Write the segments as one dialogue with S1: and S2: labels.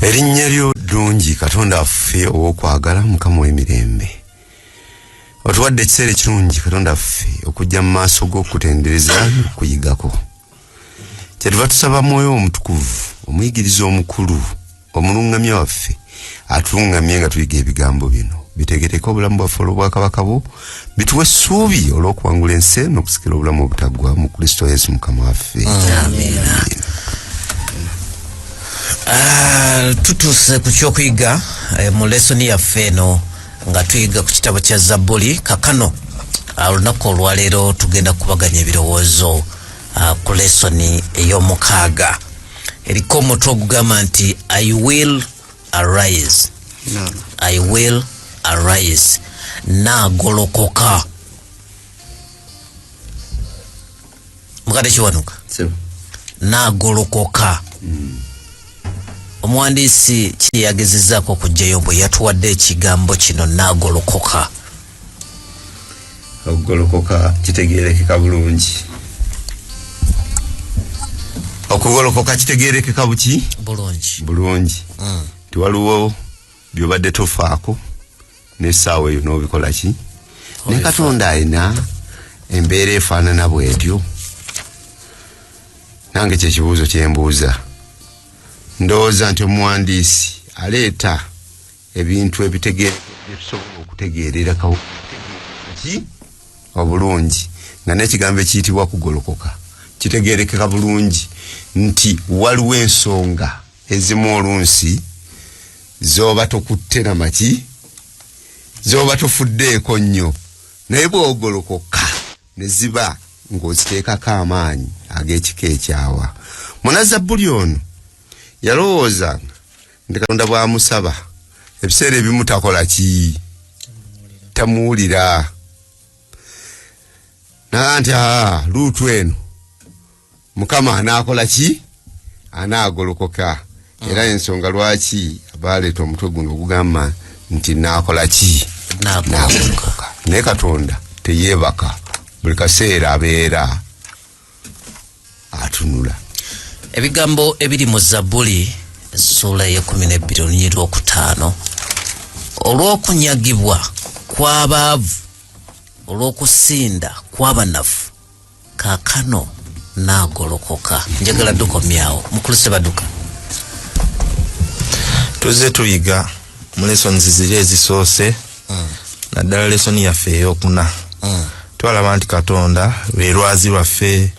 S1: Erinnya lyo ddungi Katonda affe ow'okwagala Mukama w'emirembe. Otuwadde ekiseera ekirungi Katonda affe okujja mu maaso g'okutendereza n'okuyigako. Kyetuva tusaba Mwoyo Omutukuvu, omuyigiriza omukulu, omulungamya waffe, atulungamye nga tuyiga ebigambo bino. Bitegeereko obulamu bwaffe olw'obwakabaka bwo, bituwe essuubi olw'okuwangula ensi n'okusikira obulamu obutaggwa mu Kristo Yesu Mukama waffe.
S2: Amen. Tutuse ku kyokuyiga mu lesoni yaffe eno nga tuyiga ku kitabo kya Zabbuli. Kakano olunaku olwaleero tugenda kubaganya ebirowoozo ku lesoni ey'omukaaga. Eriko omutwe ogugamba nti I will arise. I will arise. Nnaagolokoka. Mukade kiwanuka. Nnaagolokoka. Omuwandiisi kiyagezezzaako okujjayo bwe yatuwadde ekigambo kino nnaagolokoka.
S1: Okugolokoka kitegeerekeka bulungi. Okugolokoka kitegeerekeka buki? Bulungi. Tiwaliwo byobadde tofaako n'essaawa eyo n'obikola ki? Ne Katonda ayina embeera efaanana bw'etyo. Nange kyekibuuzo kyembuuza. Ndowooza nti omuwandiisi aleeta ebintu ebitusobola okutegeerera ki obulungi nga n'ekigambo ekiyitibwa kugolokoka kitegeerekeka bulungi nti waliwo ensonga ezimu olunsi z'oba tokutte na maki, z'oba tofuddeeko nnyo, naye bw'ogolokoka ne ziba ng'oziteekako amaanyi ag'ekika ekyawa. Munnazabbuli ono yalowooza nti Katonda bw'amusaba ebiseera ebimu takola ki? Tamuwulira. Naga nti luutu eno Mukama anaakola ki? Anaagolokoka. Era ensonga lwaki abaaleeta omutwe guno ogugamba nti naakola ki? Naagolokoka. Naye Katonda teyeebaka, buli kaseera abeera atunula.
S2: Ebigambo ebiri mu Zabbuli essula y'e12 olunyiriri lw'okutaano. Olw'okunyagibwa kw'abaavu, olw'okusinda kw'abanafu, kaakano nnaagolokoka. Njagala dukomyawo mukuluse baduka.
S3: Tuzze tuyiga mu lesoni ziri ezisoose, naddala lesoni yaffe ey'okuna. Twalaba nti Katonda lwe lwazi lwaffe,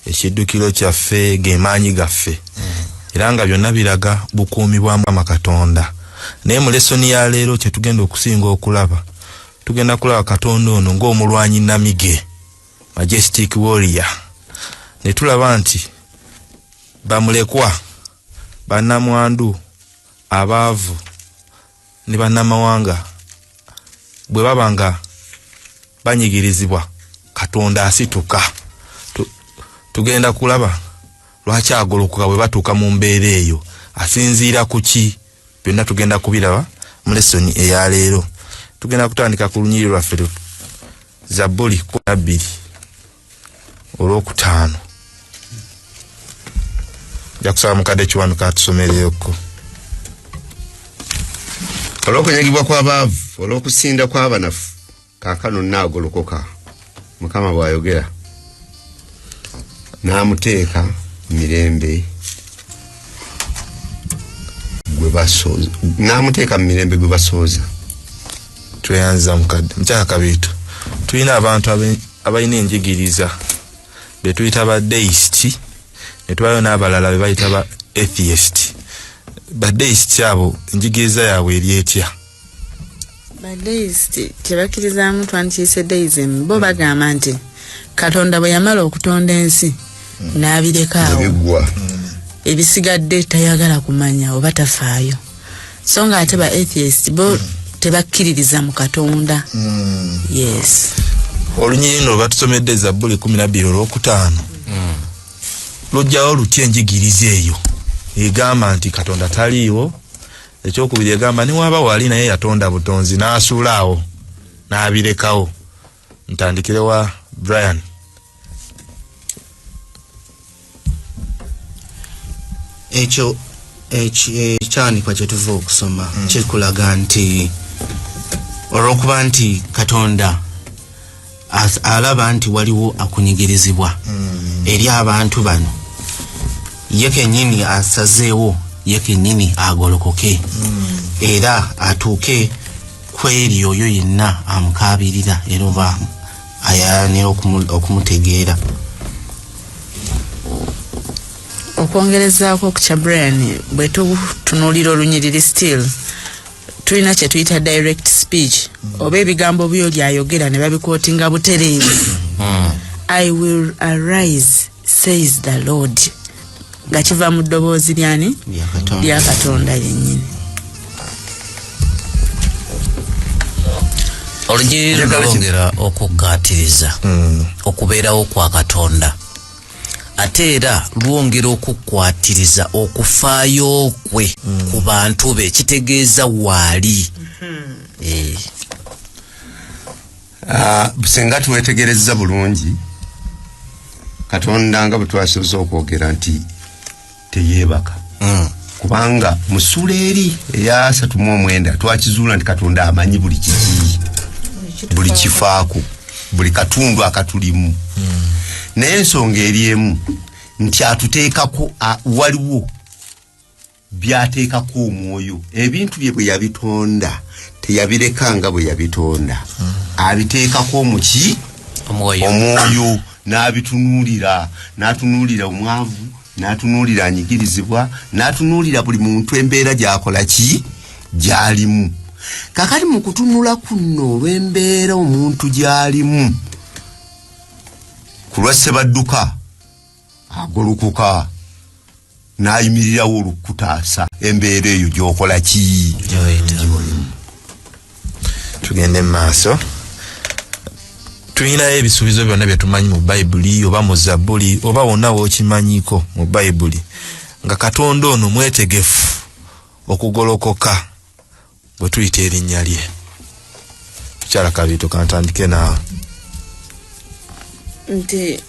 S3: ekiddukiro kyaffe, ge maanyi gaffe. Era nga byonna biraga bukuumi bwa Mukama Katonda. Naye mu lesoni ya leero kye tugenda okusinga okulaba, tugenda kulaba Katonda ono ng'omulwanyi namige, majestic warrior. Ne tulaba nti bamulekwa, bannamwandu, abaavu ne bannamawanga bwe baba nga banyigirizibwa, Katonda asituka. Tugenda kulaba lwaki agolokoka bwe batuuka mu mbeera eyo, asinziira ku ki? Byonna tugenda kubiraba mu lesoni eya leero. Tugenda kutandika ku lunyiriri lwaffe Zabbuli 12 olw'okutaano. Jakusaba mukadde kiwanuka atusomereyoko.
S1: Olw'okunyagibwa kw'abaavu, olw'okusinda kw'abanafu, kaakano nnaagolokoka. Mukama bw'ayogera. N'amuteeka mirembe gwe basooza. N'amuteeka mu mirembe gwe basooza.
S3: Tweyanza mukadde mukyaka Kabiito. Tulina abantu abalina enjigiriza be tuyita ba deist, ne tubayo n'abalala be bayita ba atheist. Ba deist abo enjigiriza yaabwe eri etya?
S4: Ba deist tebakkirizamu twandiyise deism. Bo bagamba nti Katonda bwe yamala okutonda ensi n'abireka ebisigadde tayagala kumanya oba tafaayo. So nga ate ba atheist bo tebakkiririza mu Katonda. Yes.
S3: Olunyiriri luno batusomedde Zabbuli 12 olw'okutaano. Lujjawo lutya enjigiriza eyo? Egamba nti Katonda taliiwo. Ekyokubiri egamba niwaba wali naye yatonda butonzi n'asuulaawo n'abirekawo. Ntandikire wa Brian.
S5: Ekyo ekyanikwa kyetuva okusoma kikulaga nti olwokuba nti Katonda alaba nti waliwo akunyigirizibwa eri abantu bano, ye kennyini asazeewo, ye kennyini agolokoke era atuuke kweri oyo yenna amukabirira era oba ayayanira okumutegeera.
S4: Okwongerezaako ku kya Brian, bwe tutunuulira olunyiriri still tulina kye tuyita direct speech oba ebigambo by'oli ayogera ne babikootinga butereevu. I will arise says the Lord, nga kiva mu ddoboozi lyani lya Katonda yennyini.
S2: Olunyiriri lwongera okugaatiriza okubeerawo kwa Katonda, ate era lwongera okukwatiriza okufaayo kwe ku bantu be, kitegeeza waali.
S1: Singa tuwetegereza bulungi Katonda nga bwe twasoose okwogera nti teyeebaka, kubanga mu ssuula eri eya 39 twakizuula nti Katonda amanyi buli kiki, buli kifaako, buli katundu akatulimu. Naye ensonga eri emu nti atuteekako, waliwo byateekako omwoyo. Ebintu bye bwe yabitonda teyabirekanga bwe yabitonda, abiteekako omuki omwoyo, n'abitunuulira, n'atunuulira omwavu, n'atunuulira anyigirizibwa, n'atunuulira buli muntu embeera gy'akola ki gy'alimu. Kakati mu kutunula kuno olw'embeera omuntu gy'alimu, ku lwa Ssebadduka agolokoka n'ayimirirawo olukutaasa embeera eyo gy'okola ki.
S3: Tugende mu maaso. Tulinayo ebisuubizo byonna bye tumanyi mu Bayibuli oba mu Zabbuli oba wonna w'okimanyiko mu Bayibuli nga Katonda ono mwetegefu okugolokoka bwe tuyita erinnya lye. Kyala Kabito, kantandike naawe.
S4: Nti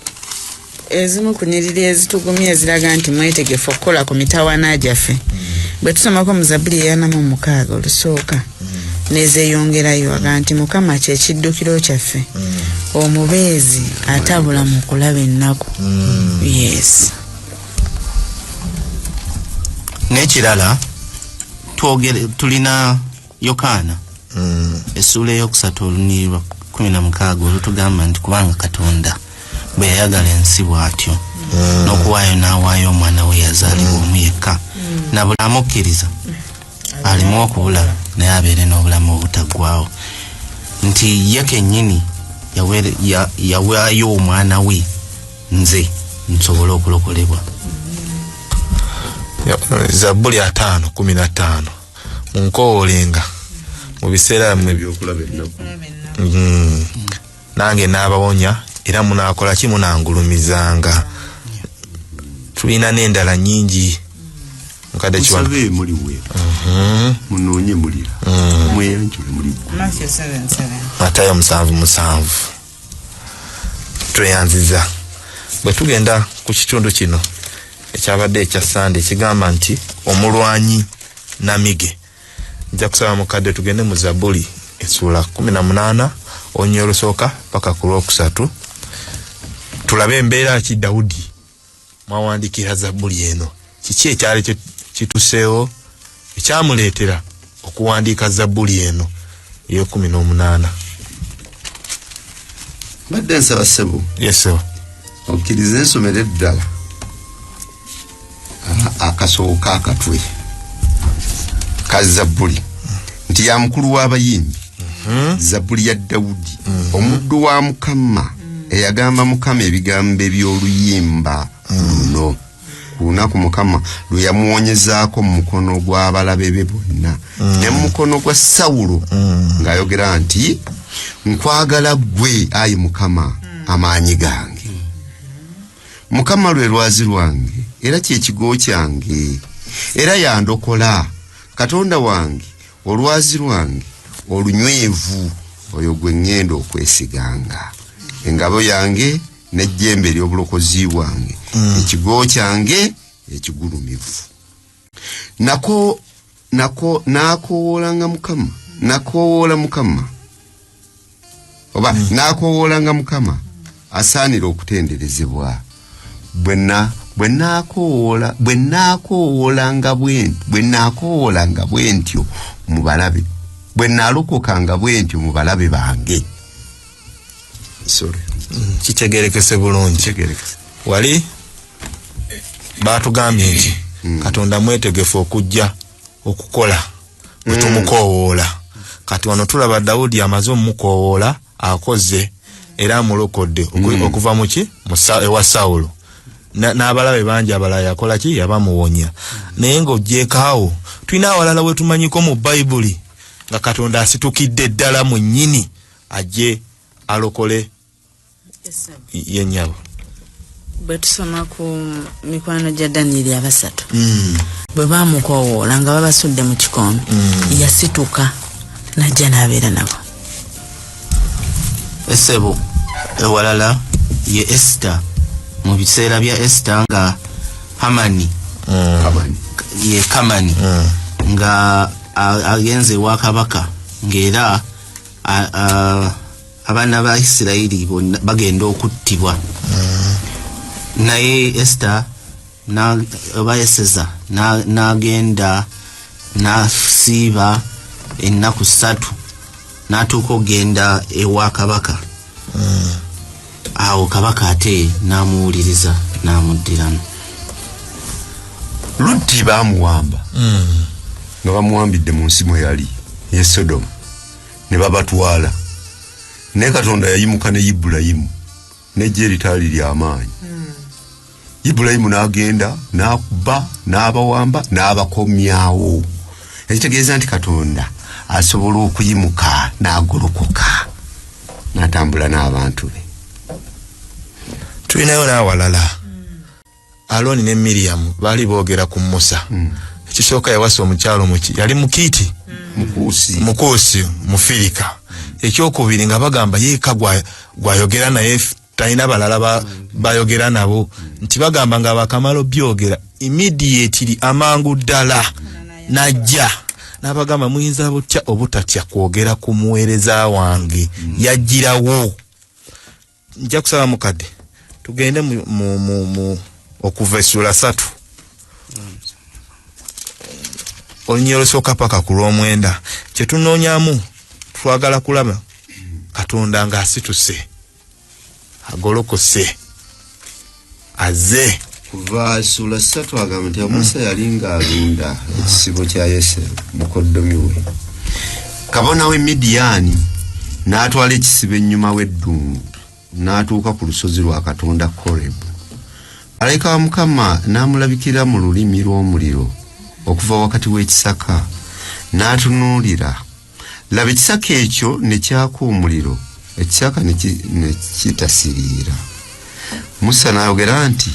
S4: ezimu ku nnyiriri ezitugumya eziraga nti mwetegefu okukola ku mitawaana gyaffe. Bwe tusomako mu Zabbuli eya 46 olusooka nezeeyongerayo aga nti Mukama kye kiddukiro kyaffe, omubeezi atabula mu kulaba ennaku. Yes.
S5: N'ekirala tulina Yokaana essuula eyokusatu olunyiriri lwa 16 olutugamba nti kubanga Katonda bwe yayagala ensi bw'atyo n'okuwaayo n'awaayo omwana we yazaalibwa omu yekka, na buli amukkiriza alimu okubula naye abeere n'obulamu obutaggwaawo, nti ye kennyini yawaayo omwana we nze nsobole okulokolebwa.
S3: Zabbuli 5:15 munkoolenga mu biseera mmwe
S1: by'okulaba ennaku,
S3: nange n'abawonya era munaakola ki, munangulumizanga. Tulina n'endala nnyingi nkadde kiwano.
S1: musabe muliwe, munoonye mulira, mweyanjule muliggwa.
S3: Matayo 7:7 tweyanziza. Bwe tugenda ku kitundu kino ekyabadde ekya Sande ekigamba nti omulwanyi namige, nja kusaba mukadde tugende mu Zabbuli essuula 18 olunyiriri olusooka paka ku lwokusatu, tulabe embeera ki Dawudi mwawandikira Zabbuli eno. Kiki ekyali kituseewo ekyamuleetera okuwandiika Zabbuli eno eyo18?
S1: Badde nsaba ssebo.
S3: Yeso.
S1: Okkiriza ensomero eddala akasooka akatwe ka Zabbuli nti ya mukulu w'abayimbi, Zabbuli ya Dawudi, omuddu wa Mukama eyagamba Mukama ebigambo eby'oluyimba luno ku lunaku Mukama lwe yamuwonyezaako mu mukono gw'abalabe be bonna ne mu mukono gwa Sawulo ng'ayogera nti nkwagala ggwe ayi Mukama amaanyi gange. Mukama lwe lwazi lwange era kyekigo kyange era yandokola. Katonda wange olwazi lwange olunywevu, oyo gwe ngenda okwesiganga. Engabo yange n'ejjembe ery'obulokozi bwange, ekigo kyange ekigulumivu. nakowoolanga mukama nakowoola mukama oba nakowoolanga mukama asaanira okutenderezebwa bwe naakowoolanga bwe ntyo mubalabe bwe naalokokanga bwe ntyo mubalabe bange.
S3: Kitegerekese bulungi. Wali batugambye nti Katonda mwetegefu okujja okukola bwetumukowoola. Kati wano tulaba Dawudi amaze omukowoola akoze era amulokodde okuva muki ewa Sawulo n'abalabe bangi abalala yakola ki yabamuwonya. Naye ng'ogyekaawo tulina awalala we tumanyiko mu Bayibuli nga Katonda asitukidde ddala mu nnyini ajje alokole yennyabo.
S4: Bwe tusoma ku mikwano gya Danieli abasatu bwe baamukowoola nga babasudde mu kikombe yasituka najja n'abeera nabo.
S5: Esebo ewalala ye Esther mu biseera bya Esther nga Hamani nga agenze wa kabaka ng'era abaana ba Isirayiri bagenda okuttibwa. Naye Esther bayeseza n'agenda n'asiiba ennaku 3 n'atuuka ogenda ewa kabaka. Awo kabaka ate n'amuwuliriza n'amuddiramu.
S1: Lutti baamuwamba nga bamuwambidde mu nsi mwe yali ye Sodomu ne babatwala. Ne Katonda yayimuka ne Ibulayimu n'ejje eritaali ly'amaanyi. Ibulayimu n'agenda n'akuba n'abawamba n'abakomyawo. Ekitegeeza nti Katonda asobola okuyimuka n'agolokoka n'atambula n'abantu be.
S3: Tulinayo n'awalala Alooni ne Miriyamu baali boogera ku Musa. Ekisooka yawasa omukyalo muki yali Mukiiti Mukuusi Mufirika. Ekyokubiri nga bagamba yeeka gwayogera naye talina balala bayogera nabo nti bagamba nga bakamalo byogera immediately amangu ddala najja n'abagamba muyinza butya obutatya kwogera ku muweereza wange yajjirawo. Nja kusaba mukadde tugende mu okuva essula 3 olunyiro lusooka paka ku lw'omwenda. Kye tunoonyamu twagala kulaba Katonda ng'asituse agolokose aze.
S1: Kuva essula 3 agamba nti Musa yali ng'alunda ekisibo kya Yesero mukoddomi we. Kabona we Midiyaani n'atwala ekisibo ennyuma w'eddungu n'atuuka ku lusozi lwa Katonda Korebu. Malayika wa Mukama n'amulabikira mu lulimi lw'omuliro okuva wakati w'ekisaka n'atunuulira. Laba ekisaka ekyo ne kyaka omuliro, ekisaka ne kitasiriira. Musa n'ayogera nti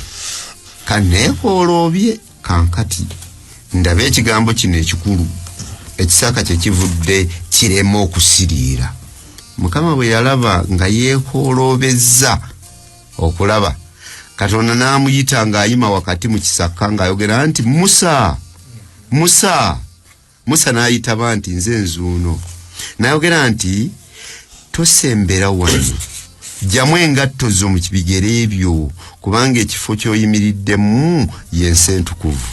S1: kaneekooloobye kankati ndaba ekigambo kino ekikulu ekisaka kye kivudde kirema okusiriira. Mukama bwe yalaba nga yeekooloobezza okulaba, Katonda n'amuyita ng'ayima wakati mu kisaka ng'ayogera nti Musa, Musa. Musa n'ayitaba nti nze nzuuno. N'ayogera nti tosembera wano, jjamu engatto zo mu bigere ebyo kubanga ekifo ky'oyimiriddemu y'ensi entukuvu.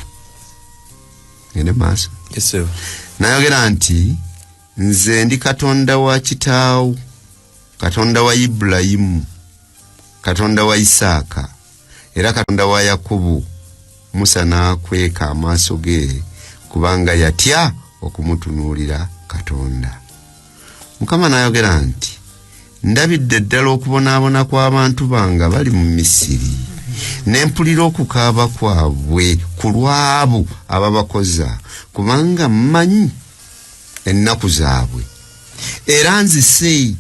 S1: Ngende maaso.
S3: Yes sir.
S1: N'ayogera nti nze ndi Katonda wa kitaawo, Katonda wa Ibulayimu, Katonda wa Isaaka era Katonda wa Yakobo. Musa n'akweka amaaso ge kubanga yatya okumutunuulira Katonda. Mukama n'ayogera nti ndabidde ddala okubonaabona kw'abantu bange bali mu Misiri, n'empulira okukaaba kwabwe ku lwabo ababakoza, kubanga mmanyi ennaku zaabwe era nzise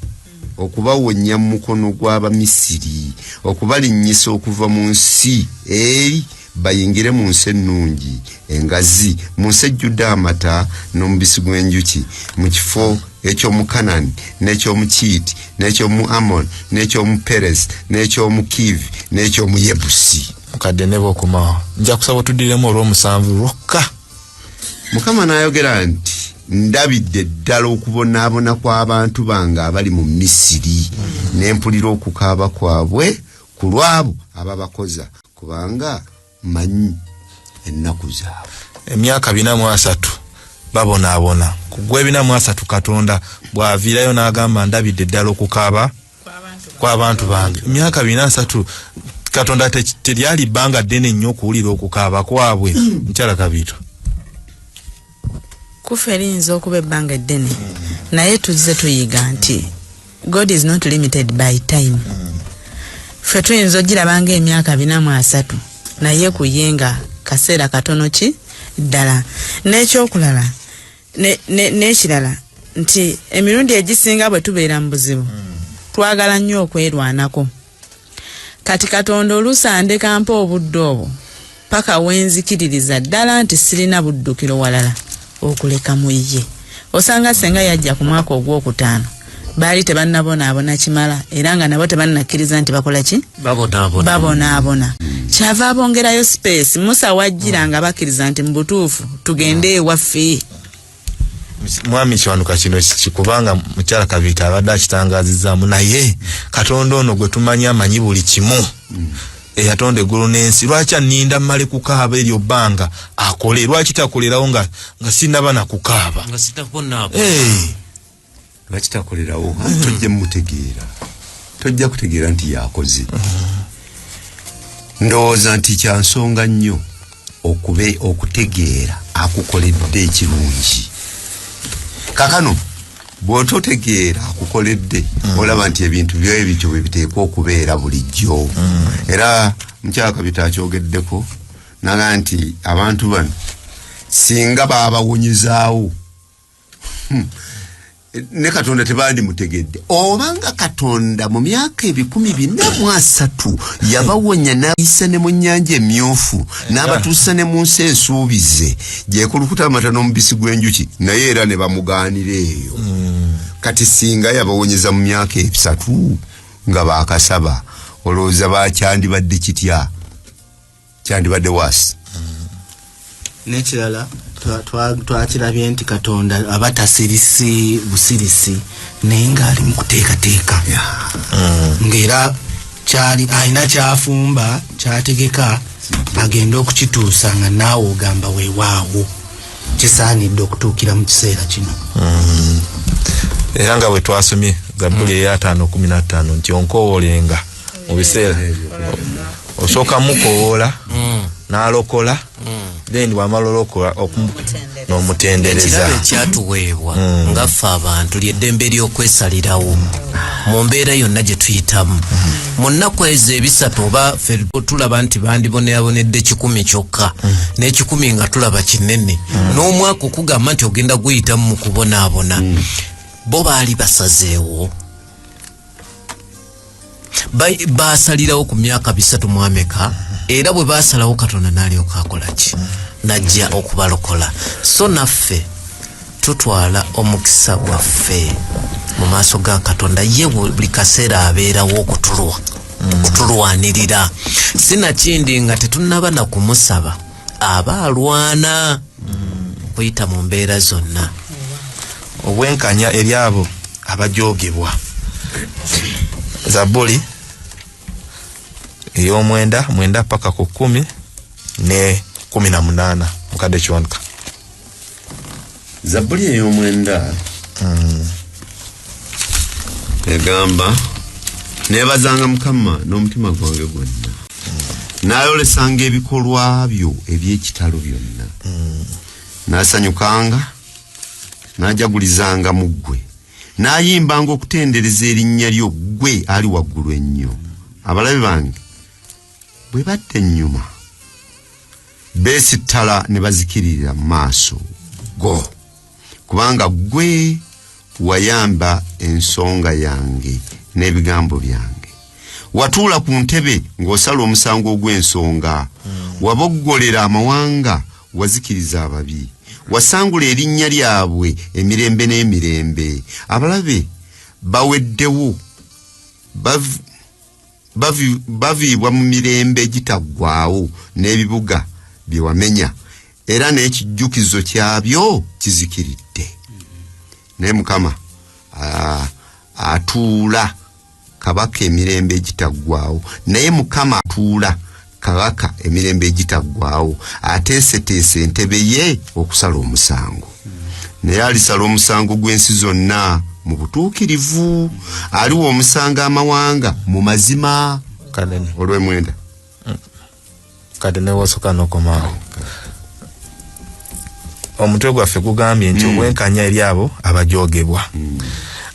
S1: okubawonya mu mukono gw'Abamisiri, okubalinnyisa okuva mu nsi eri bayingire mu nsi ennungi engazi, mu nsi ejjudde amata n'omubisi gw'enjuki, mu kifo eky'Omukanani n'eky'Omukiiti n'eky'Omu Amoni n'eky'Omuperesi n'eky'Omukiivi n'eky'Omuyebusi.
S3: Mukadde ne bw'okomawo nja kusaba otuddiremu olw'omusanvu lwokka.
S1: Mukama n'ayogera nti ndabidde ddala okubonaabona kw'abantu bange abali mu Misiri n'empulira okukaaba kwabwe ku lwabo ababakoza kubanga manyi ennaku zaabwe.
S3: Emyaka 403 babonaabona ku gwe 403 Katonda bw'aviirayo n'agamba ndabidde ddala okukaaba kw'abantu bange. Emyaka 403 Katonda teryali bbanga ddene nnyo okuwulira okukaaba kwabwe. Mukyala Kabiito
S4: kuferinza okuba ebbanga eddene naye tuzze tuyiga nti God is not limited by time. Ffe tuyinza ogirabanga emyaka 403 naye kuyenga kaseera katono ki ddala. N'ekyokulala n'ekirala nti emirundi egisinga bwe tubeera mu buzibu twagala nnyo okwerwanako. Kati Katonda oluusi andeka mpa obudde obwo paka wenzikiririza ddala nti sirina buddukiro walala okuleka mu ye. Osanga senga yajja ku mwaka ogwokutaano baali tebannabonaabona kimala era nga nabo tebannakkiriza nti bakola ki babonaabona. Kyava abongerayo space. Musa wajjira nga bakkiriza nti mu butuufu tugende ewaffe.
S3: Mwami kiwanuka kino kikubanga Mukyala Kabiito abadde akitangazizaamu naye Katonda ono gwe tumanyi amanyi buli kimu eyatonda eggulu n'ensi. Lwaki anninda mmale kukaaba eryo bbanga akole? Lwaki takolerawo nga sinaba na kukaaba?
S1: Lwaki takolerawo? Tojja mutegeera, tojja kutegeera nti yakoze. Ndowooza nti kya nsonga nnyo okutegeera akukoledde ekirungi. Kakano bw'ototegeera akukoledde olaba nti ebintu byoye bityo bwe biteekwa okubeera bulijjo. Era Mukyala Kabiito akyogeddeko naga nti abantu bano singa baabawonyezaawo ne Katonda tebandi mutegedde. Obanga Katonda mu myaka 403 yabawonya n'ayisa ne mu nnyanja emyufu n'abatuusa ne mu nsi ensuubize gyekulukuta amata n'omubisi gw'enjuki naye era ne bamugaanira eyo. Kati singa yabawonyeza mu myaka 3 nga baakasaba olowooza bakyandibadde kitya? Kyandibadde wasi.
S5: N'ekirala twakirabye nti Katonda abatasirisi busirisi naye ng'ali mu kuteekateeka ng'era kyali alina kyafumba kyategeka agenda okukituusa nga naawe ogamba weewaawo kisaanidde okutuukira mu kiseera kino.
S3: Era nga bwe twasomye Zabbuli eya 5:15 nti onkowoolenga mu biseera osooka mukowoola n'alokola then wamalolokola n'omutendereza.
S2: Ekirabo ekyatuweebwa nga ffe abantu ly'eddembe ly'okwesalirawo mu mbeera yonna gye tuyitamu. Mu nnaku ezo ebisatu oba ffe tulaba nti bandibonerabonedde 10 kyokka n'ekikumi nga tulaba kinene n'omwaka okugamba nti ogenda guyitamu mu kubonaabona. Bo baali basazeewo baasalirawo ku myaka 3 mu Amerika era bwe baasalawo Katonda n'alyoka akola ki? Najja okubalokola. So naffe tutwala omukisa gwaffe mu maaso ga Katonda. Ye buli kaseera abeerawo okutulwanirira. Sinakindi nga tetunnaba na kumusaba aba alwana okuyita mu mbeera zonna.
S3: Obwenkanya eri abo abajoogebwa. Zabbuli ey'omwenda paka ku 10 ne 18 mukadde kiwanuka.
S1: Zabbuli ey'omwenda egamba neebazanga Mukama n'omutima gwange gwonna n'ayolesanga ebikolwa byo eby'ekitalo byonna n'asanyukanga n'ajagulizanga mu ggwe n'ayimbanga okutendereza erinnya lyo ggwe ali waggulu ennyo. Abalabe bange bwe badde ennyuma beesittala ne bazikirira mu maaso go kubanga ggwe wayamba ensonga yange n'ebigambo byange. Watuula ku ntebe ng'osala omusango ogw'ensonga. Waboggolera amawanga, wazikiriza ababi. Wasangula erinnya lyabwe emirembe n'emirembe. Abalabe baweddewo baviibwa mu mirembe gitaggwaawo n'ebibuga bye wamenya era n'ekijjukizo kyabyo kizikiridde. Naye Mukama atuula kabaka emirembe egitaggwaawo. Naye Mukama atuula kabaka emirembe egitaggwaawo, ateeseteese entebe ye okusala omusango. Naye alisala omusango gw'ensi zonna mu butuukirivu, aliwo omusanga amawanga mu mazima.
S3: Kadene
S1: Olw'emwenda
S3: kadene wasoka nokomaawo. Omutwe gwaffe gugambye nti obwenkanya eri abo abajogebwa.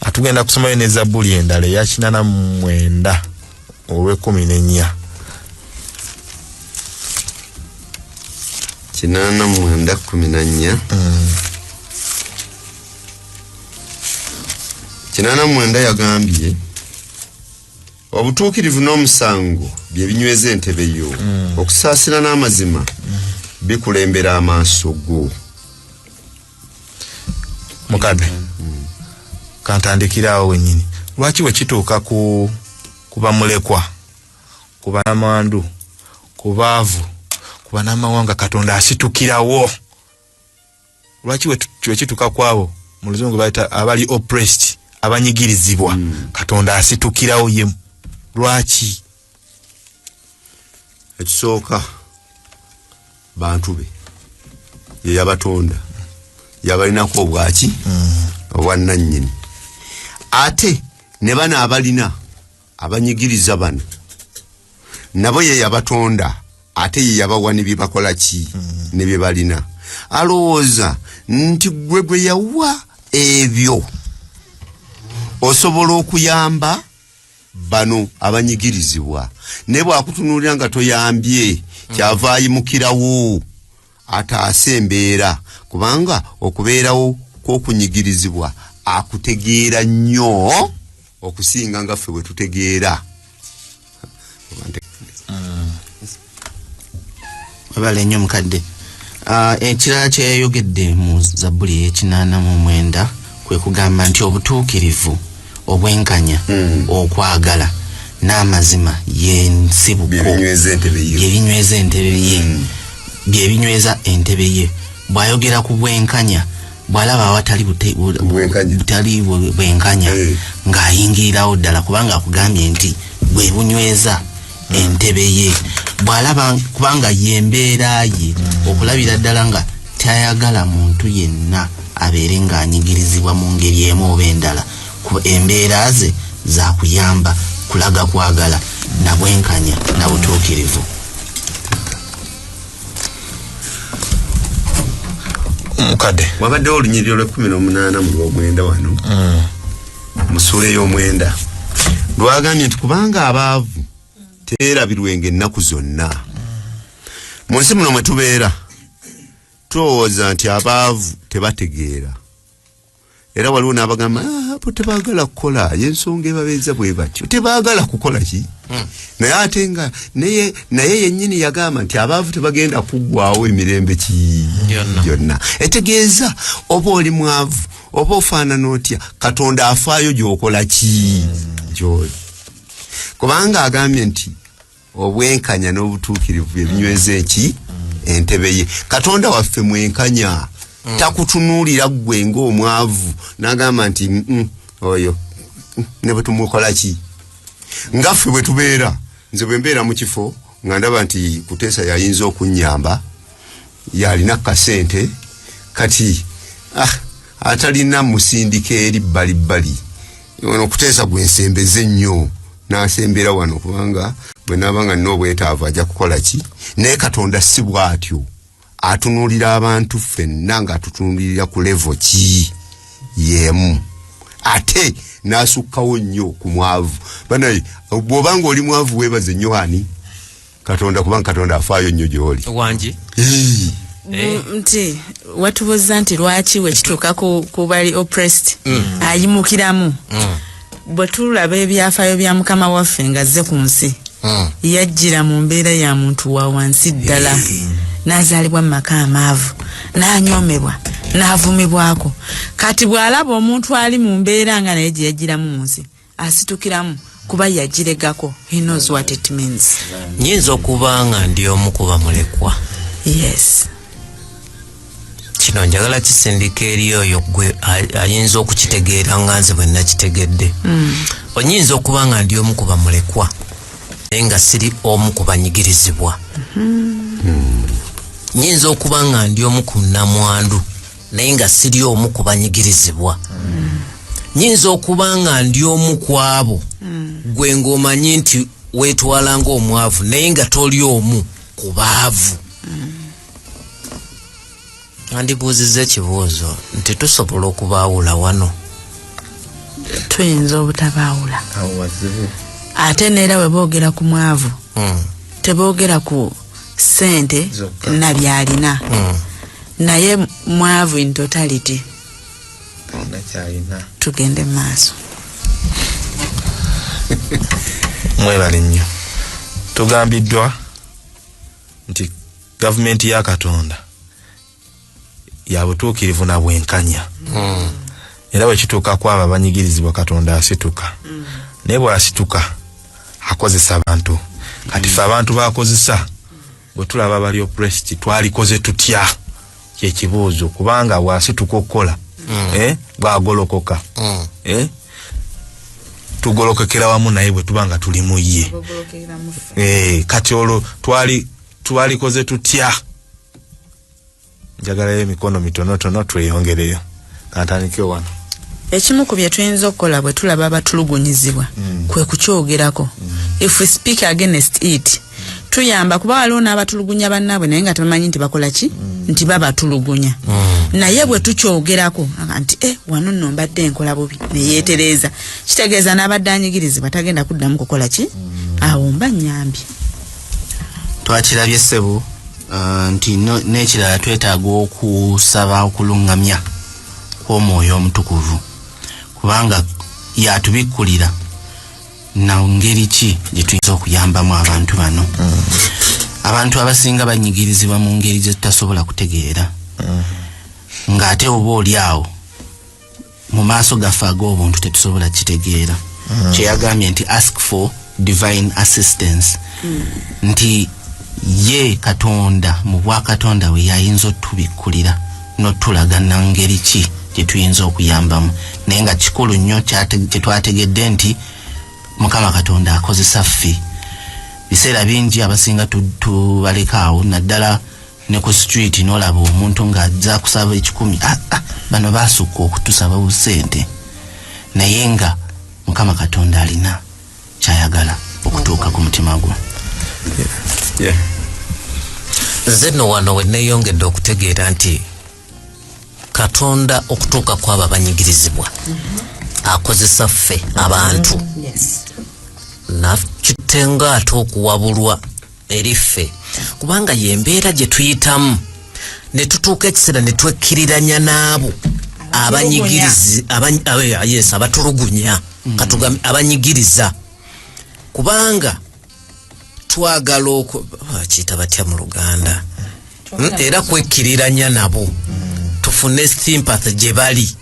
S3: Atugenda kusomayo ne Zabbuli endala eya 89 olw'e14.
S1: 89:14. 89 yagambye obutuukirivu n'omusango bye binyweza entebe yo, okusaasira n'amazima bikulembera amaaso go.
S3: Mukadde kantandikirawo wennyini. Lwaki we kituuka kuba mulekwa, kuba namandu, kubaavu, kuba n'amawanga Katonda asitukirawo? Lwaki we kituuka kwabo mu Luzungu bayita abali oppressed, abanyigirizibwa, Katonda asitukirawo ye? Lwaki?
S1: Ekisooka bantu be ye yabatonda, yabalinako obwaki obwannannyini. Ate ne bano abalina abanyigiriza bano nabo ye yabatonda, ate ye yabawa ne bibakola ki ne bye balina. Alowooza nti gwe yawa ebyo osobola okuyamba bano abanyigirizibwa, ne bwakutunuulira nga toyambye kyava ayimukirawo ataase embeera, kubanga okubeerawo kw'okunyigirizibwa akutegeera nnyo okusinga nga ffe bwe tutegeera.
S5: Wabale nnyo mukadde. Ekirala kyeyayogedde mu Zabbuli e89 kwe kugamba nti obutuukirivu, obwenkanya, okwagala n'amazima y'ensibuko bye binyweza entebe ye. Bw'ayogera ku bwenkanya, bw'alaba awatali butali bwenkanya ng'ayingirirawo ddala, kubanga akugambye nti bwe bunyweza entebe ye. Bw'alaba kubanga yembeera ye okulabira ddala nga tayagala muntu yenna abeere ng'anyigirizibwa mu ngeri emu oba endala, kuba embeera ze za kuyamba kulaga kwagala na bwenkanya na butuukirivu.
S3: Mukadde
S1: wabaddewo olunyiriro lwe18 mu lw'omwenda wano mu ssuula ey'omwenda lwagambye nti kubanga abaavu teerabirwenga ennaku zonna. Mu nsi muno mwe tubeera tulowooza nti abaavu tebategeera, era waliwo n'abagamba abo tebaagala kukola, y'ensonga ebabeeza bwe batyo, tebaagala kukola ki? Naye ate nga naye yennyini yagamba nti abaavu tebagenda kuggwaawo emirembe ki yonna. Etegeeza oba oli mwavu oba ofaanana otya, Katonda afaayo gy'okola ki gy'oli. Kubanga agambye nti obwenkanya n'obutuukirivu ebinyweza eki entebe ye. Katonda waffe mwenkanya, takutunuulira ggwe ng'omwavu n'agamba nti oyo ne bwe tumukola ki. Nga ffe bwe tubeera, nze bwe mbeera mu kifo nga ndaba nti Kuteesa yayinza okunnyamba, yalina kasente, kati atalina musindika eri bbalibbali, ono Kuteesa gwe nsembeze nnyo n'asembera wano, kubanga bwe naaba nga nina obwetaavu ajja kukola ki. Naye Katonda si bw'atyo, atunuulira abantu ffenna ng'atutunuulira ku levo ki y'emu, ate n'asukkawo nnyo ku mwavu. Banaye bw'oba ng'oli mwavu weebaze nnyo ani Katonda, kubanga Katonda afaayo nnyo gy'oli
S2: wangi.
S4: Nti watubuuza nti lwaki we kituuka ku bali oppressed ayimukiramu. Bwe tulaba ebyafaayo bya Mukama waffe ng'azze ku nsi, yajjira mu mbeera ya muntu wa wansi ddala, n'azaalibwa mu maka amaavu, n'anyoomebwa, n'avumibwako. Kati bw'alaba omuntu ali mu mbeera nga naye gye yajjiramu mu nsi, asitukiramu kuba yagiregako. He knows what it means.
S2: Nyinza okuba nga ndi omu kuba mulekwa.
S4: Yes.
S2: kino njagala kisindika eri oyo gwe ayinza okukitegeera nga nze bwe nakitegedde. Onyinza okuba nga ndi omu ku bamulekwa naye nga siri omu ku banyigirizibwa. Nyinza okuba nga ndi omu ku nnamwandu naye nga siri omu ku banyigirizibwa. Nyinza okuba nga ndi omu ku abo gwe ng'omanyi nti weetwala ng'omwavu naye nga toli omu ku baavu. Andibuuzizza ekibuuzo nti tusobola okubaawula wano.
S4: Tuyinza obutabaawula. Ate neera bwe boogera ku mwavu teboogera ku ssente na byalina. Naye mwavu in totality. Tugende mu maaso.
S3: Mwebale nnyo. Tugambiddwa nti gavumenti ya Katonda ya butuukirivu na bwenkanya. Era bwe kituuka ku abo abanyigirizibwa Katonda asituka. Naye bw'asituka akozesa abantu. Kati ffe abantu baakozesa bwe tulaba bali oppressed twalikoze tutya kyekibuuzo kubanga bw'asituka okukola bw'agolokoka tugolokekera wamu naye bwe tubanga tuli mu ye. Kati olwo twalikoze tutya. Njagalayo emikono mitonotono tweyongereyo. Kantandike wano.
S4: Ekimu ku bye tuyinza okukola bwe tulaba abatulugunyizibwa kwe kukyogerako. If we speak against it, tuyamba kuba waliwo n'abatulugunya bannaabwe naye nga tebamanyi nti bakola ki nti babatulugunya. Naye bwe tukyogerako nti wano nno mbadde nkola bubi ne yeetereeza, kitegeeza n'abadde anyigirizibwa tagenda kuddamu kukola ki awo mba nnyambye.
S5: Twakirabye ssebo nti n'ekirala twetaaga okusaba okulungamya kw'omwoyo omutukuvu kubanga yatubikkulira na ngeri ki gye tuyinza okuyambamu abantu bano. Abantu abasinga banyigirizibwa mu ngeri gye tutasobola kutegeera ng'ate oba oli awo mu maaso gaffe ag'obuntu tetusobola kitegeera. Kyeyagambye nti ask for divine assistance. Nti ye Katonda mu bwa Katonda we yayinza otubikkulira n'otulaga na ngeri ki gye tuyinza okuyambamu. Naye nga kikulu nnyo kye twategedde nti Mukama Katonda akozesa ffe. Biseera bingi abasinga tubalekaawo naddala ne ku street n'olaba omuntu ng'ajja kusaba 10. Bano baasukka okutusaba busente. Naye nga Mukama Katonda alina kyayagala okutuuka ku mutima gwo.
S2: Nze nno wano we neeyongedde okutegeera nti Katonda okutuuka kw'abo abanyigirizibwa akozesa ffe abantu. Nakitenga ate okuwabulwa eri ffe kubanga yembeera gye tuyitamu ne tutuuka ekiseera ne twekkiriranya n'abo abanyigirizi abatulugunya katugambe abanyigiriza kubanga twagala kiyita batya mu Luganda era kwekkiriranya nabo tufune sympathy gye bali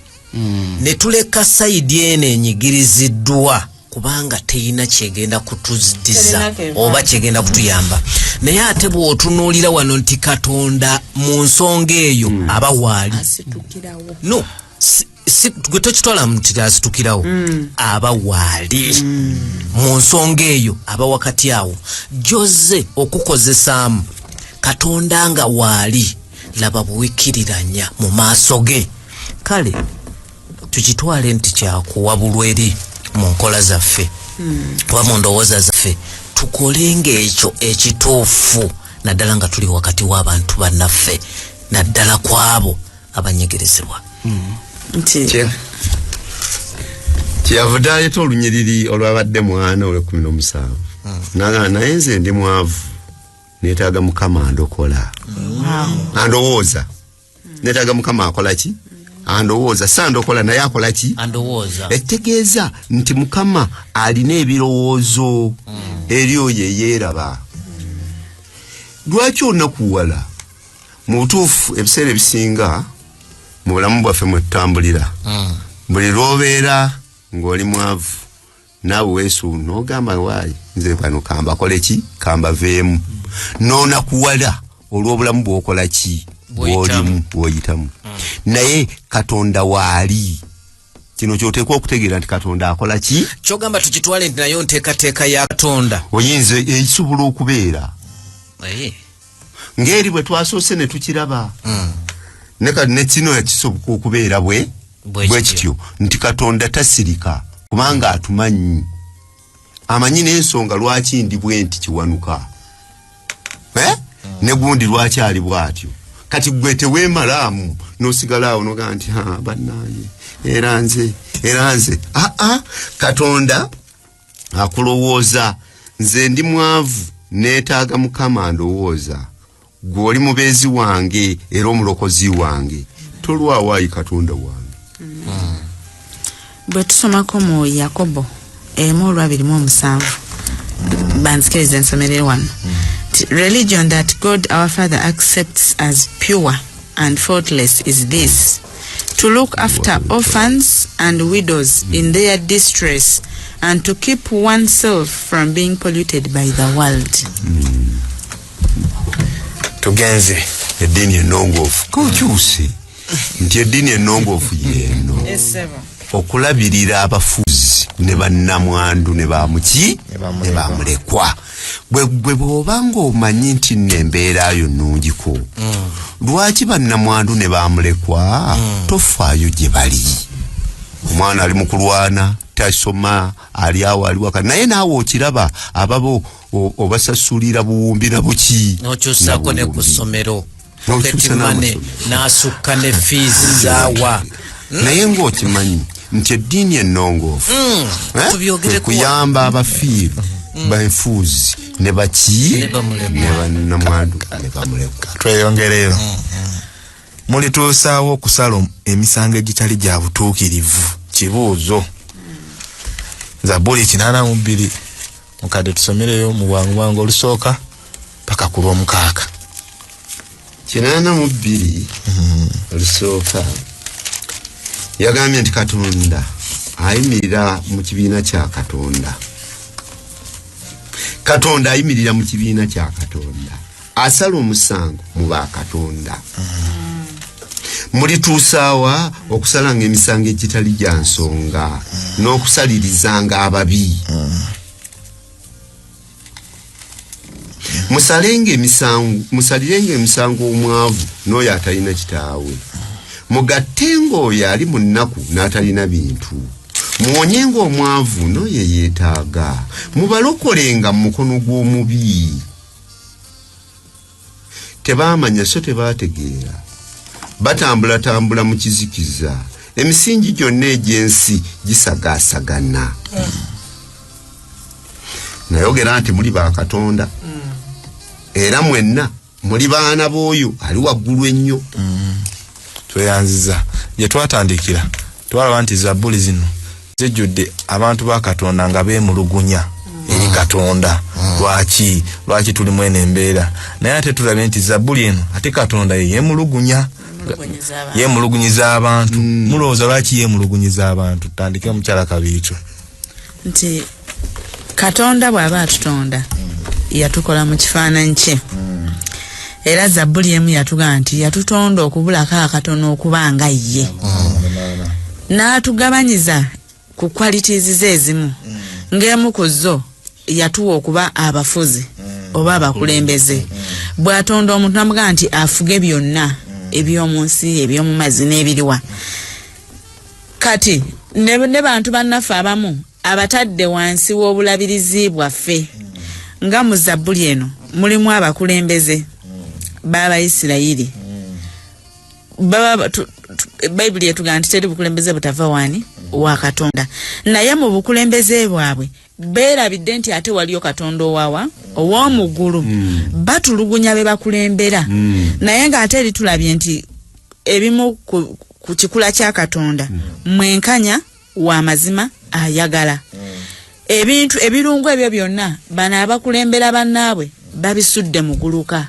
S2: ne tuleka sayidi eno enyigiriziddwa kubanga teyina kyegenda kutuzitiza oba kyegenda kutuyamba. Naye ate bw'otunuulira wano nti Katonda mu nsonga eyo aba waali no gwe tokitwala nti asitukirawo aba waali mu nsonga eyo aba wakati awo jjoze okukozesaamu Katonda nga waali laba buwikkiriranya mu maaso ge. Kale tukitwale nti kyakuwabulwa eri mu nkola zaffe oba mu ndowooza zaffe tukolenga ekyo ekituufu naddala nga tuli wakati w'abantu bannaffe naddala kwabo abanyigirizibwa.
S1: Kyeyavudde aleeta olunyiriri olwabadde mwana olw'17 naye nze ndi mwavu neetaaga Mukama andokola andowooza neetaaga Mukama akola ki andowooza sandokola naye akola ki
S2: andowooza.
S1: Etegeeza nti Mukama alina ebirowoozo eri oyo eyeeraba. Lwaki onakuwala mu butuufu ebiseera ebisinga mu bulamu bwaffe mwe tutambulira buli lw'obeera ng'oli mwavu naawe weesu n'ogamba waayi nze bano kambakole ki kambaveemu n'onakuwala olw'obulamu bw'okola ki bw'olimu bw'oyitamu. naye katonda waali kino kyoteekwa okutegeera nti katonda akola ki
S2: kyogamba tukitwale nti nayo nteekateeka ya katonda
S1: oyinza ekisobola okubeera ng'eri bwe twasoose ne tukiraba ne kino ekisoboka okubeera bwe kityo nti katonda tasirika kubanga atumanyi amanyi n'ensonga lwaki ndi bwe nti kiwanuka ne gundi lwaki ali bw'atyo kati gwe teweemalaamu n'osigalawo nogaa nti bannange era nze katonda akulowooza nze ndi mwavu neetaaga mukama ndowooza gwe oli mubeezi wange era omulokozi wange tolwawaayi katonda wange.
S4: Bwe tusomako mu Yakobo 1:27 banzikiriza ensomero wano. Religion that God our Father accepts as pure and faultless is this: to look after orphans and widows in their distress and to keep oneself from being polluted by the world.
S3: Tugenze
S1: eddiini ennongoofu kokyuse nti eddiini ennongoofu yeeno okulabirira abafuzi ne bannamwandu ne bamuki ne bamulekwa bwe bw'obanga omanyi nti nembeerayo nnungiko lwaki bannamwandu ne bamulekwa tofaayo gye bali omwana ali mu kulwana tasoma ali awo ali waka naye naawe okiraba ababo obasasulira buwumbi na buki
S2: n'okyusako ne ku ssomero n'asukka ne fiizi zaawa
S1: naye ng'okimanyi nti eddiini ennongoofu kuyamba abafiiru banfuuzi ne baki ne bannamwandu ne bamulekwa.
S3: Tweyongereyo mulituusaawo okusala emisango egitali gya butuukirivu. Kibuuzo Zaburi 82 mukadde tusomereyo mu bwangu olusooka paka ku lw'omukaaga.
S1: 82 olusooka yagambye nti katonda ayimirira mu kibiina kya katonda. Katonda ayimirira mu kibiina kya katonda asala omusango mu ba katonda. Mulituusaawa okusalanga emisango egitali gya nsonga n'okusalirizanga ababi. Musalirenga emisango omwavu n'oyo atalina kitaawe. Mugattenga oyo ali mu nnaku n'atalina bintu. Muwonyenga omwavu n'oyo yeetaaga. Mubalokolenga mu mukono gw'omubi. Tebaamanya so tebaategeera. Batambula mu kizikiza. Emisingi gyonna egy'ensi gisagaasagana. Nayogera nti muli ba Katonda. Era mwenna muli baana b'oyo ali waggulu ennyo.
S3: Tweyanziza gye twatandikira twalaba nti Zabbuli zino zijjudde abantu ba Katonda nga beemulugunya eri Katonda. Lwaki tuli mu eno embeera naye ate tulabye nti Zabbuli eno ate Katonda ye yeemulugunyiza abantu. Mulowooza lwaki yeemulugunyiza abantu? Tutandike mukyala Kabiito.
S4: Nti Katonda bw'aba atutonda yatukola mu kifaananyi kye. Era Zabbuli emu yatugaa nti yatutonda okubulako akatono okubanga ye. N'atugabanyiza ku qualities ze ezimu. Ng'emu ku zo yatuwa okuba abafuzi oba abakulembeze. Bw'atonda omuntu namugaa nti afuge byonna eby'omu nsi eby'omu mazzi n'ebiriwa. Kati ne bantu bannaffe abamu abatadde wansi w'obulabirizi bwaffe. Nga mu Zabbuli eno mulimu abakulembeze b'Abayisirayiri. Bayibuli etugamba nti teri bukulembeze butava wani wa Katonda. Naye mu bukulembeze bwabwe beerabidde nti ate waliyo Katonda ow'omuggulu. Batulugunya be bakulembera. Naye ng'ate eri tulabye nti ebimu ku kikula kya Katonda mwenkanya wa mazima ayagala. Ebintu ebirungu ebyo byonna bano abakulembera bannaabwe babisudde mu guluka.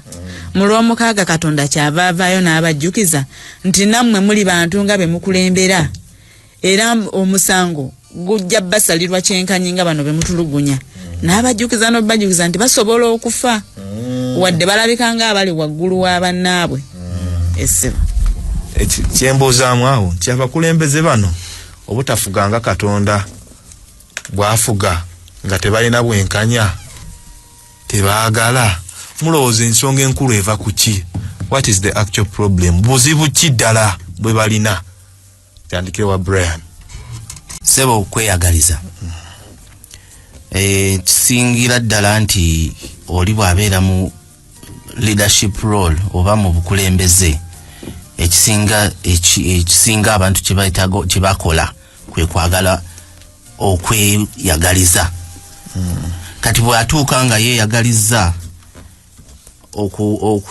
S4: Mu lw'omukaaga Katonda kyava avaayo n'abajjukiza nti nammwe muli bantu nga be mukulembera era omusango gujja basalirwa kyenkanyi nga bano be mutulugunya. N'abajjukiza n'obajjukiza nti basobola okufa wadde balabika nga abali waggulu wa bannaabwe. Essebo
S3: kyembuzaamu awo nti abakulembeze bano obutafuganga Katonda bwafuga nga tebalina bwenkanya tebaagala mulowooza ensonga enkulu eva ku ki? What is the actual problem? Buzibu ki ddala bwe balina? Tandikire wa Brian.
S5: Sebo okweyagaliza. Kisingira ddala nti oli bw'abeera mu leadership role oba mu bukulembeze ekisinga abantu kye bakola kwe kwagala okweyagaliza. Kati bw'atuuka nga yeeyagaliza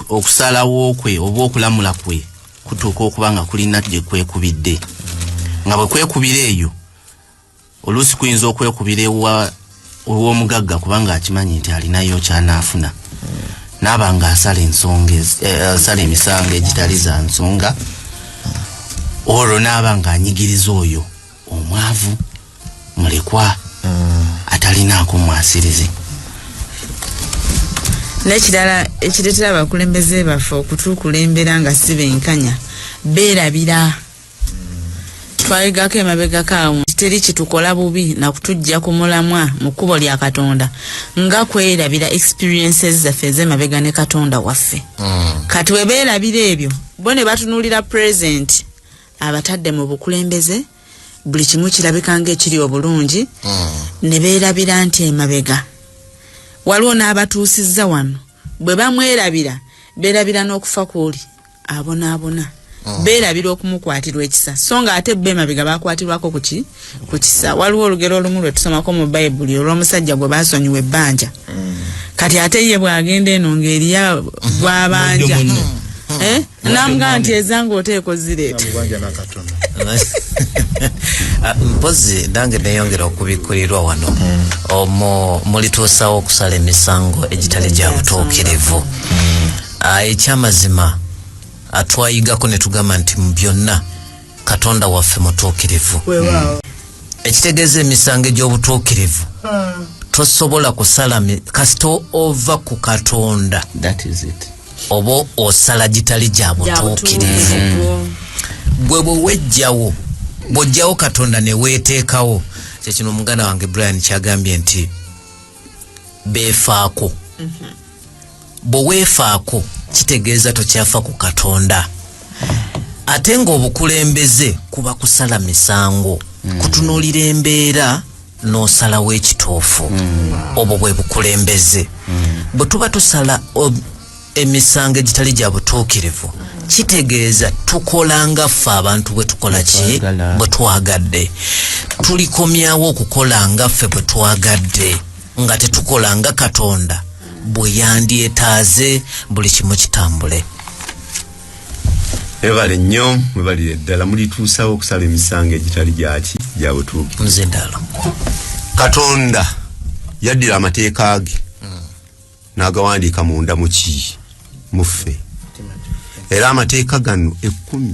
S5: okusalawo kwe oba okulamula kwe kutuuka okuba nga kulina gye kwekubidde. Nga bwe kwekubira eyo oluusi kuyinza okwekubira ew'omugagga kubanga akimanyi nti alinayo kyanaafuna. Naaba nga asala emisango egitali za nsonga, olwo naaba nga anyigiriza oyo omwavu mulekwa atalinaako mwasirizi.
S4: N'ekirala ekireetera abakulembeze baffe okutukulembera nga si benkanya beerabira. Twayigako emabegako awo teri kitukola bubi na kutujja ku mulamwa mu kkubo lya Katonda nga kwerabira experiences zaffe ez'emabega ne Katonda waffe. Kati we beerabira ebyo bo ne batunuulira present abatadde mu bukulembeze buli kimu kirabika ng'ekiri obulungi ne beerabira nti emabega waliwo n'abatuusizza wano bwe bamwerabira beerabira n'okufa kw'oli abonaabona. Beerabira okumukwatirwa ekisa so nga ate be emabega bakwatirwako ku kisa. Waliwo olugero olumu lwe tusomako mu Bayibuli olw'omusajja gwe baasonyiwa ebbanja. Kati ate ye bw'agenda eno ng'eriya bw'abanja namugamba nti ezanga oteeko zireeta.
S2: Mpozi nange neyongera okubikulirirwa wano mulituusawo okusala emisango egitali gya butuukirivu. Ekyamazima atwayigako ne tugamba nti mu byonna Katonda waffe mutuukirivu. Ekitegeeza emisango egy'obutuukirivu tosobola kusala kasita ova ku Katonda.
S5: That is it.
S2: Oba osala gitali gya butuukirivu. Gwe bw'ojjawo Katonda ne weeteekawo. Kyekino omuganda wange Brian kyagambye nti beefaako. Bwe weefaako kitegeeza tokyafa ku Katonda. Ate ng'obukulembeze kuba kusala misango, kutunuulira embeera n'osalawo ekituufu. Obwo bwe bukulembeze. Bwe tuba tusala emisango egitali gya butuukirivu kitegeeza tukolanga ffe abantu bwe tukola ki bwe twagadde. Tulikomyawo okukola nga ffe bwe twagadde nga tetukolanga Katonda bwe yandyetaaze buli kimu kitambule.
S1: Ebale nnyo mwebalire ddala mulituusawo okusala emisango egitali gya butuukirivu.
S2: Nze ddala
S1: Katonda yaddira amateeka ge n'agawandiika munda muffe. Era amateeka gano 10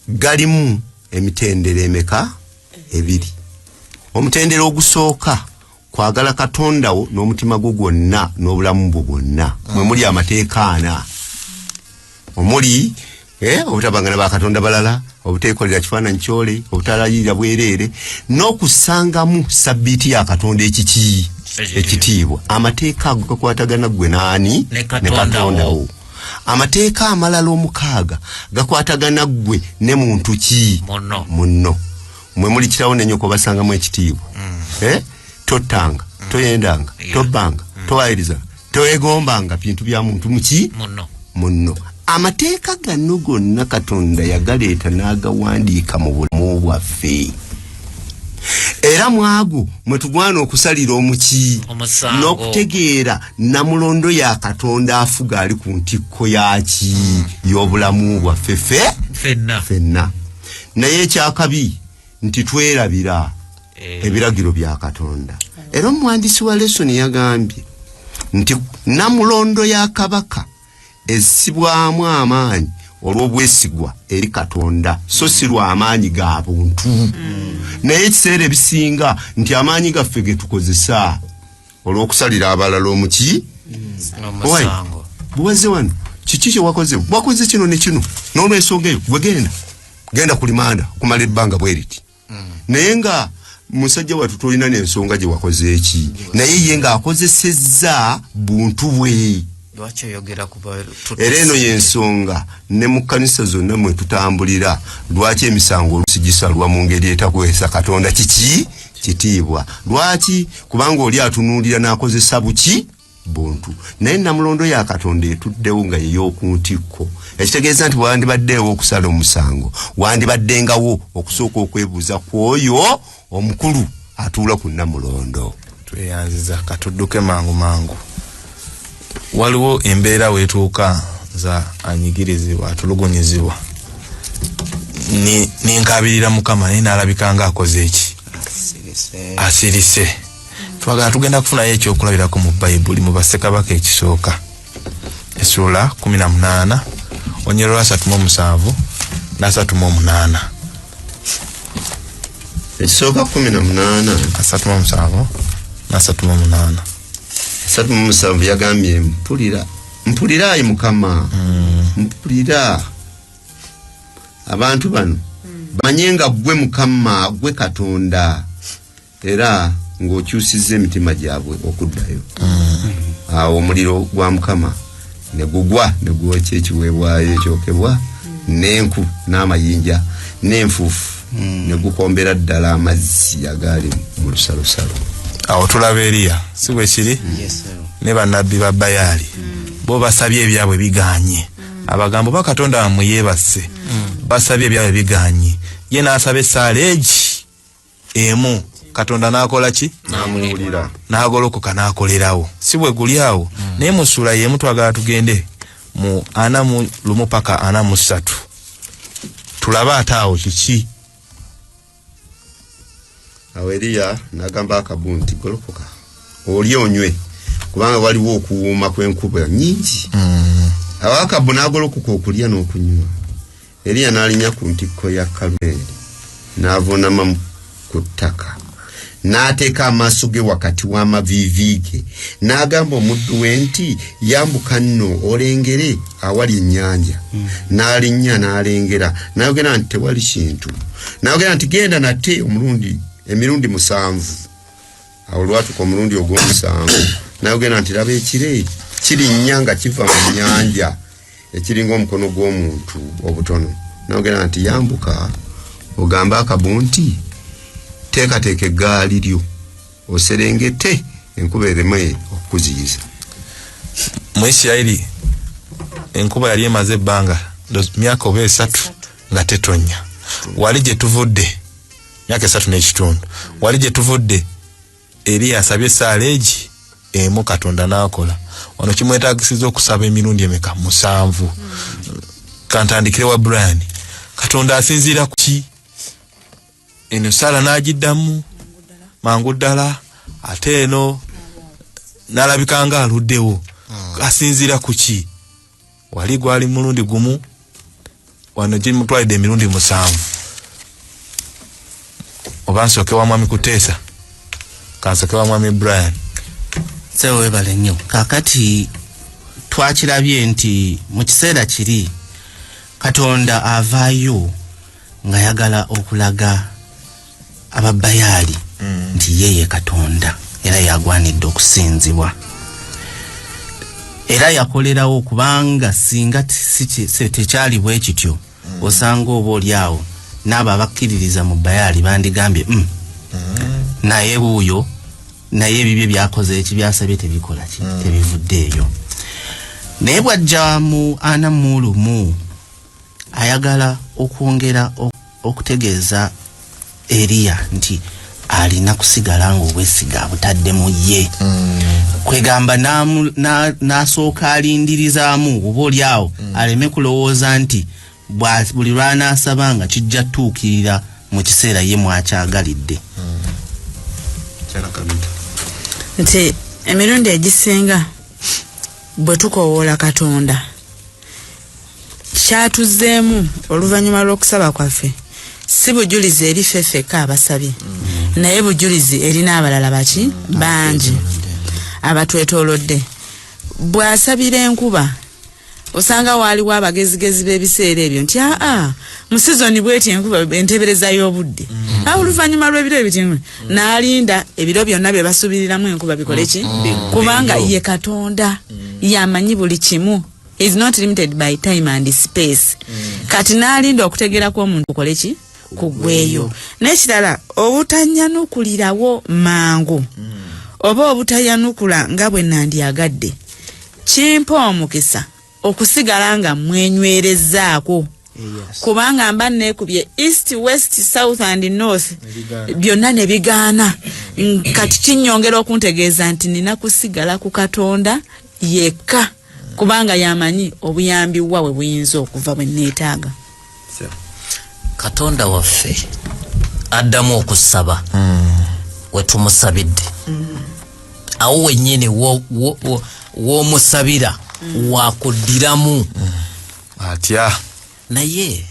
S1: galimu emitendera emeka 2. Omutendera ogusooka kwagala Katonda wo n'omutima gwo gwonna n'obulamu bwo bwonna. Mwe muli amateeka 4. Omuli obutabangana ba Katonda balala, obuteekolera kifaananyi kyole, obutalayirira bwereere, n'okusangamu sabbiiti ya Katonda ekitiibwa. Amateeka ago gakwatagana gwe naani ne Katonda wo. Amateeka amalala 6 gakwatagana gwe ne muntu ki munno. Mwe muli kirawo ne nnyoko basangamu ekitiibwa. Tottanga, toyendanga, tobbanga, towayiriza, towegombanga bintu bya muntu muki munno. Amateeka gano gonna Katonda yagaleeta n'agawandiika mu bulamu bwaffe. Era mwago mwe tugwana okusalira omuki n'okutegeera namulondo ya Katonda afuga ali ku ntikko yaki y'obulamu bwaffe ffenna. Naye ekyakabi nti twerabira ebiragiro bya Katonda. Era omuwandiisi wa lesson yagambye nti namulondo ya Kabaka essibwamu amaanyi olw'obwesigwa eri Katonda so si lw'amaanyi ga buntu. Naye ekiseera ebisinga nti amaanyi gaffe ge tukozesa olw'okusalira abalala omuki buwaze wano kiki wakoze kino ne kino n'olwensonga eyo genda kulimanda kumala ebbanga bweriti naye nga musajja watu tolina n'ensonga gye wakoze eki naye ye nga akozesezza buntu bwe era eno y'ensonga ne mu kkanisa zonna mwe tutambulira lwaki emisango oluusi gisalwa mu ngeri etakwesa Katonda kitiibwa lwaki kubanga oli atunuulira n'akozesa buki buntu naye Namulondo ya Katonda etuddewo nga y'okuntikko ekitegeeza nti wandibaddeewo okusala omusango wandibaddengawo okusooka okwebuuza kw'oyo omukulu atuula ku Namulondo.
S3: Tweyanziza katudduke mangu waliwo embeera wetuuka za anyigirizibwa atulugunyizibwa ninkabirira Mukama naye n'alabika nga akoze eki asirise. Twagala tugenda kufunayo ekyokulabirako mu Bayibuli mu Bassekabaka ekisooka essula 18 onyero 37 na 38
S1: ekisooka 18
S3: 37 na 38
S1: 37 yagambye mpulirayi Mukama mpulira abantu bano bamanye nga gwe Mukama gwe Katonda era ng'okyusizza emitima gyabwe okuddayo. Awo omuliro gwa Mukama ne gugwa ne gwokya ekiweebwayo ekyokebwa n'enku n'amayinja n'enfuufu ne gukombera ddala amazzi agali mu lusalosalo.
S3: Awo tulaba Eriya si bwe kiri ne bannabbi ba Bayaali bo basabye ebyabwe biganye abagambo ba Katonda bamwe yeebase basabye ebyabwe biganye ye n'asaba essaala egi emu Katonda n'akola ki
S1: n'amuwulira
S3: Nnaagolokoka n'akolerawo si bwe guli awo naye mu ssula y'emu twagala tugende mu 41 paka 43 tulaba ate awo kiki.
S1: Awo Eriya n'agamba Akabu nti golokoka olye onywe kubanga waliwo okuwuuma kw'enkuba nnyingi. Awo Akabu n'agolokoka okulya n'okunywa. Eriya n'alinnya ku ntikko ya Karumeri n'avuunama ku ttaka n'ateeka amaaso ge wakati w'amaviivi ge n'agamba omuddu we nti yambuka nno olengere awali ennyanja. N'alinnya n'alengera n'ayogera nti tewali kintu n'ayogera nti genda nate emirundi 7. Awo lwatuka omulundi ogw'omusanvu n'ayogera nti laba ekire kirinnya nga kiva mu nnyanja ekiringa omukono gw'omuntu obutono. N'ayogera nti yambuka ogamba Akabu nti teekateeka eggaali lyo oserengete enkuba ereme okukuziyiza.
S3: Mu Isirayiri enkuba yali emaze ebbanga myaka oba 3 nga tetonya. Wali gye tuvudde myaka 3 n'ekitundu wali gye tuvudde Eriya asabye essaala egi emu Katonda n'akola. Wano kimwetaagisiza okusaba emirundi emeka 7. Kantandikire wa Brian Katonda asinziira ku ki eno sala n'agiddamu mangu ddala ate eno n'alabika nga aluddewo asinziira ku ki wali gwali mulundi gumu wano gye mutwalidde emirundi 7. Oba nsooke wa mwami Kuteesa kansooke wa mwami Brian
S5: sewe webale nnyo kakati twakirabye nti mu kiseera kiri Katonda avaayo nga yagala okulaga ababayaali nti yeye Katonda era yagwanidde okusinzibwa era yakolerawo kubanga singa tekyali bwe kityo osanga oba oliawo n'abo abakkiririza mu Bayaali bandigambye naye buuyo naye ebibye byakoze ekibyasabye tebikola ki tebivuddeeyo. Naye bw'ajja mu 41 ayagala okwongera okutegeeza Eriya nti alina kusigala ng'obwesiga abutadde mu ye. Kwegamba n'asooka alindirizaamu oba oliawo aleme kulowooza nti buli lw'anaasaba nga kijja tuukirira mu kiseera ye mwakyagalidde.
S4: Nti emirundi egisinga bwe tukoowoola Katonda kyatuzeemu oluvannyuma lw'okusaba kwaffe si bujulizi eri ffeffeka abasabye naye bujulizi eri n'abalala baki bangi abatwetoolodde. Bw'asabira enkuba osanga waliwo abagezigezi b'ebiseera ebyo nti mu sizoni bweti enkuba entebereza y'obudde oluvannyuma lw'ebiro ebitimu n'alinda ebiro byonna bye basubiriramu enkuba bikole ki kubanga ye Katonda yamanyi buli kimu. Is not limited by time and space. Kati n'alinda okutegeera kw'omuntu kukole ki kugweyo. N'ekirala obutanyanukulirawo mangu oba obutayanukula nga bwe nandyagadde kimpa omukisa okusigala nga mwenywerezaako kubanga mba neekubye east west south and north byonna ne bigaana kati kinyongera okuntegeeza nti nina kusigala ku Katonda yekka kubanga yamanyi obuyambi bwawe buyinza okuva bwe neetaaga.
S2: Katonda waffe addamu okusaba wetumusabidde awo wennyini w'omusabira wakuddiramu
S3: atya
S2: naye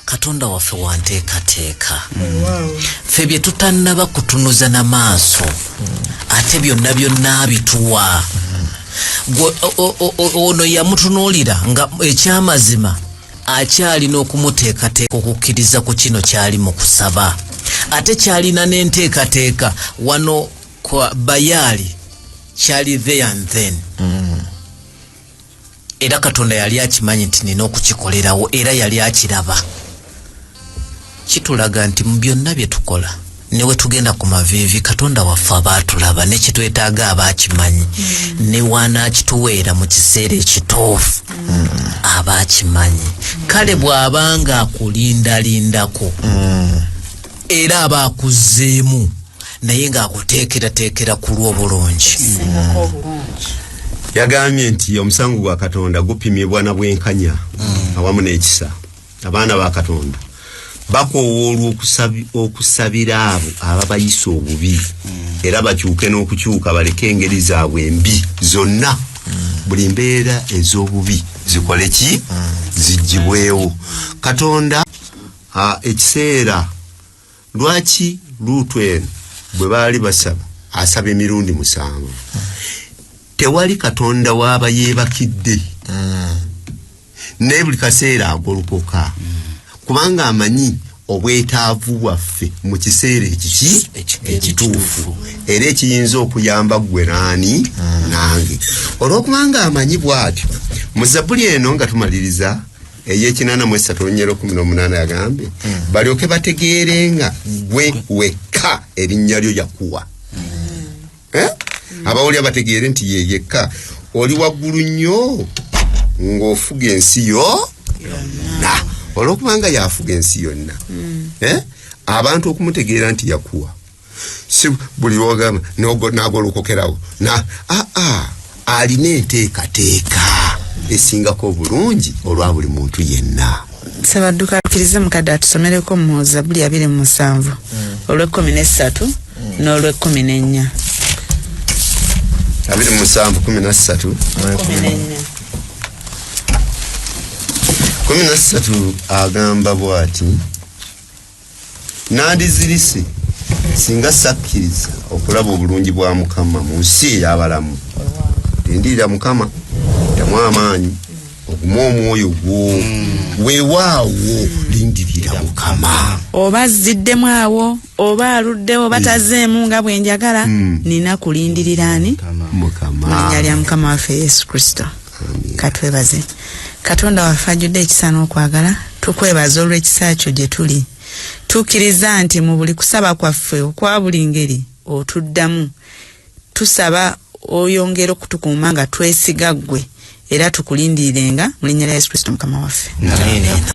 S2: Katonda waffe wanteekateeka ffe bye tutannaba kutunuza n'amaaso ate byonna byonna bituwa ono yamutunuulira nga ekyamazima akyalina okumuteekateeka okukkiriza ku kino kyali mu kusaba ate kyalina n'enteekateeka wano kwa Bayaali kyali there and then era Katonda yali akimanyi nti nina okukikolerawo era yali akiraba. Kitulaga nti mu byonna bye tukola newe tugenda ku maviivi Katonda waffe abaatulaba ne kitwetaaga abaakimanyi ne wanaakituweera mu kiseera ekituufu abaakimanyi kale bw'abanga akulindalindako era aba akuzzeemu naye ng'akuteekerateekera ku lw'obulungi.
S1: Yagambye nti omusango gwa Katonda gupimibwa na bwenkanya awamu n'ekisa. Abaana ba Katonda bakoowoola okusabira abo ababayisa obubi era bakyuke n'okukyuka baleke engeri zaabwe embi zonna buli mbeera ez'obubi zikole ki zijjibwewo. Katonda ekiseera lwaki Lutwenu bwe baali basaba asaba emirundi 7 tewali Katonda waaba yeebakidde ne buli kaseera agolokoka kubanga amanyi obwetaavu bwaffe mu kiseera ekituufu era ekiyinza okuyamba gwe naani nange olwokubanga amanyi bw'atyo. Mu Zabbuli eno nga tumaliriza ey'Ekinaana yagambye balyoke bategeerenga gwe wekka erinnya lyo yakuwa abawulira bategeere nti ye yekka oli waggulu nnyo ng'ofuga ensi yonna olwokubanga yafuga ensi yonna abantu okumutegeera nti yakuwa si buli wogamba n'agolokokerawo alina enteekateeka esingako obulungi olwa buli muntu yenna.
S4: Sabadduka akkiriza mukadde atusomereko mu Zabbuli 27 olw'13 n'olw'14.
S1: 27:13 13 agamba bw'ati nandizirise singa sakkiriza okulaba obulungi bwa Mukama mu nsi ey'abalamu. Lindirira Mukama tamu amaanyi oguma omwoyo gwo weewaawo lindirira Mukama.
S4: Oba ziddemu awo oba aluddewo batazeemu nga bwe njagala nina kulindirira ani
S1: Mukama.
S4: mu linnya lya Mukama waffe Yesu Kristo. Katwebaze. Katonda waffe ajjudde ekisa n'okwagala tukwebaza olw'ekisa kyo gye tuli. Tukkiriza nti mu buli kusaba kwaffe okwa buli ngeri otuddamu. Tusaba oyongera okutukuuma nga twesiga ggwe era tukulindirenga mu linnya lya Yesu Kristo Mukama waffe.
S2: Amen.